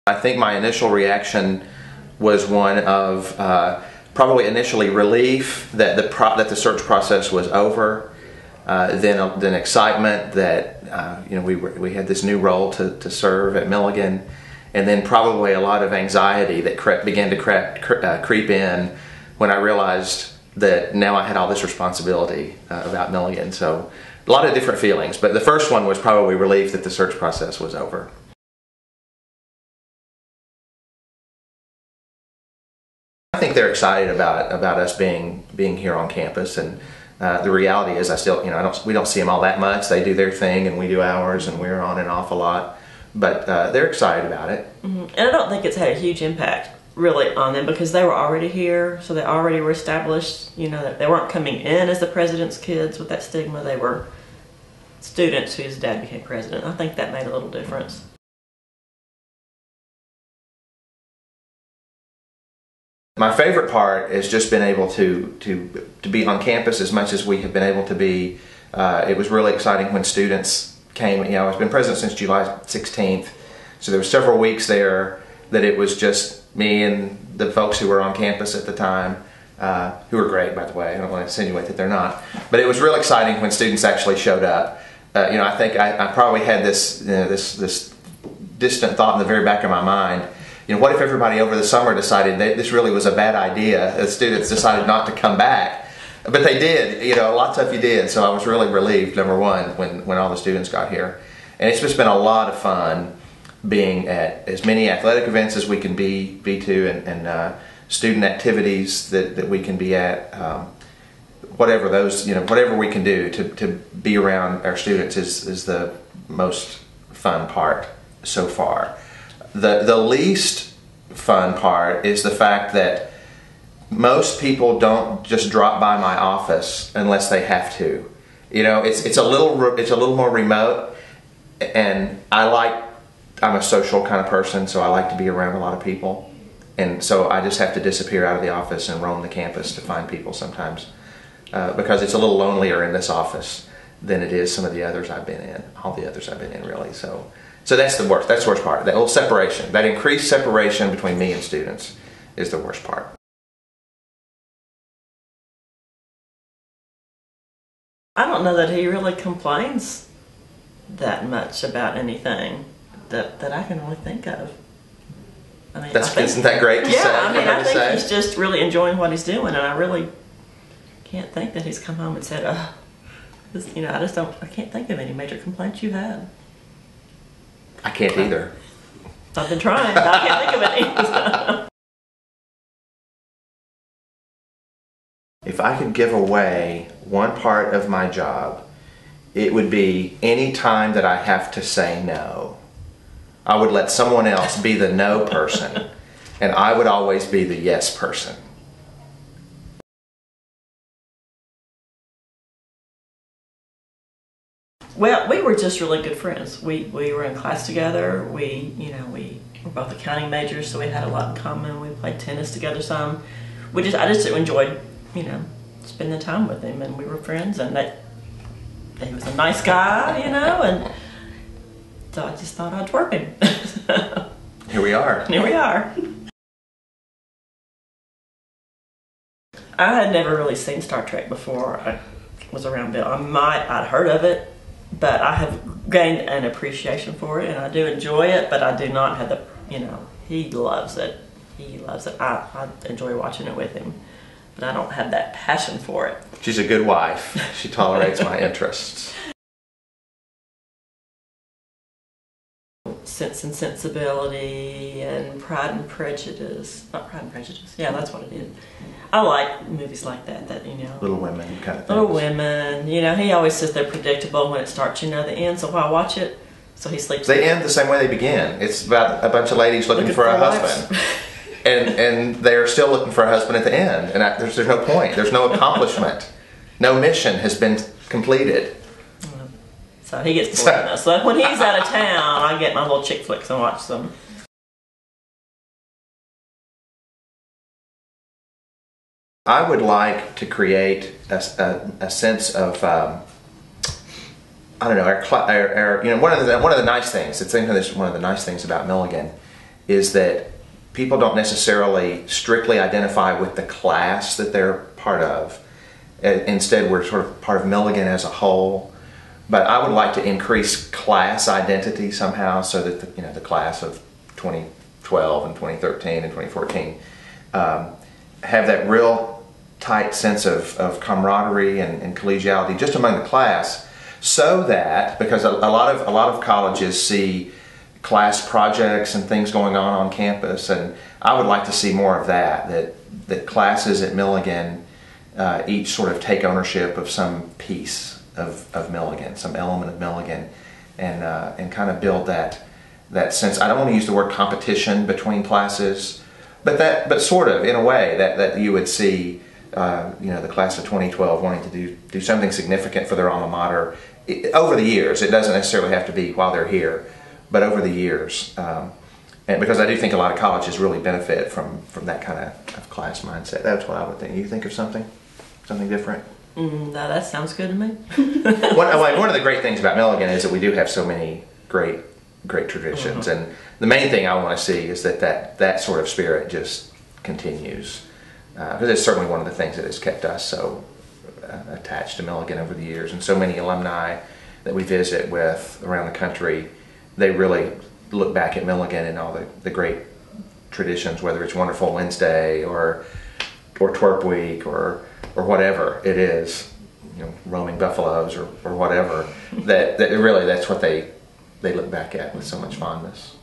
I think my initial reaction was one of probably initially relief that the search process was over, then excitement that we had this new role to serve at Milligan, and then probably a lot of anxiety that began to creep in when I realized that now I had all this responsibility about Milligan. So a lot of different feelings, but the first one was probably relief that the search process was over. I think they're excited about us being here on campus, and the reality is we don't see them all that much. They do their thing and we do ours, and we're on and off a lot, but they're excited about it. Mm-hmm. And I don't think it's had a huge impact really on them because they were already here, so they already were established. That they weren't coming in as the president's kids with that stigma. They were students whose dad became president. I think that made a little difference. My favorite part is just being able to be on campus as much as we have been able to be. It was really exciting when students came. I've been president since July 16th, so there were several weeks there that it was just me and the folks who were on campus at the time, who were great, by the way. I don't want to insinuate that they're not, but it was real exciting when students actually showed up. I think I probably had this distant thought in the very back of my mind. What if everybody over the summer decided that this really was a bad idea? The students decided not to come back, but they did. Lots of you did. So I was really relieved, number one, when all the students got here, and it's just been a lot of fun being at as many athletic events as we can be to, and student activities that we can be at. Whatever whatever we can do to be around our students is the most fun part so far. The least fun part is the fact that most people don't just drop by my office unless they have to. It's a little more remote, and I'm a social kind of person, so I like to be around a lot of people, and so I just have to disappear out of the office and roam the campus to find people sometimes, because it's a little lonelier in this office than it is some of the others I've been in, all the others I've been in really. So that's the worst. That's the worst part. That little separation, that increased separation between me and students, is the worst part. I don't know that he really complains that much about anything that I can really think of. Isn't that gre't to say? Yeah, I think he's just really enjoying what he's doing, and I really can't think that he's come home and said, I can't think of any major complaints you had. I can't either. I've been trying, but I can't think of any. If I could give away one part of my job, it would be any time that I have to say no. I would let someone else be the no person, and I would always be the yes person. Well, we were just really good friends. We were in class together. We were both accounting majors, so we had a lot in common. We played tennis together some. I just enjoyed, spending time with him, and we were friends, and he was a nice guy, and so I just thought I'd twerp him. Here we are. Here we are. I had never really seen Star Trek before I was around Bill. I'd heard of it, but I have gained an appreciation for it, and I do enjoy it, but I do not have he loves it. He loves it. I enjoy watching it with him, but I don't have that passion for it. She's a good wife. She tolerates my interests. Sense and Sensibility and Pride and Prejudice. Not Pride and Prejudice. Yeah, that's what it is. I like movies like that. Little Women kind of things. Little Women. He always sits there predictable when it starts. The end. So why watch it? So he sleeps. They end the same way they begin. It's about a bunch of ladies looking for a husband, and they're still looking for a husband at the end. And there's no point. There's no accomplishment. No mission has been completed. So he gets bored of us. So when he's out of town, I get my little chick flicks and watch them. I would like to create a sense of one of the nice things. One of the nice things about Milligan is that people don't necessarily strictly identify with the class that they're part of. Instead, we're sort of part of Milligan as a whole. But I would like to increase class identity somehow, so that the class of 2012 and 2013 and 2014 have that real tight sense of camaraderie and collegiality just among the class, so that, because a lot of colleges see class projects and things going on campus, and I would like to see more of that classes at Milligan each sort of take ownership of some piece of Milligan, some element of Milligan, and kind of build that sense. I don't want to use the word competition between classes, but sort of in a way that you would see the class of 2012 wanting to do something significant for their alma mater over the years. It doesn't necessarily have to be while they're here, but over the years. And because I do think a lot of colleges really benefit from that kind of class mindset. That's what I would think. You think of something different? No, that sounds good to me. One of the great things about Milligan is that we do have so many great traditions, and the main thing I want to see is that sort of spirit just continues, because it's certainly one of the things that has kept us so attached to Milligan over the years. And so many alumni that we visit with around the country, they really look back at Milligan and all the great traditions, whether it's Wonderful Wednesday or Twerp Week or whatever it is, roaming buffaloes or whatever, that really that's what they look back at with so much fondness.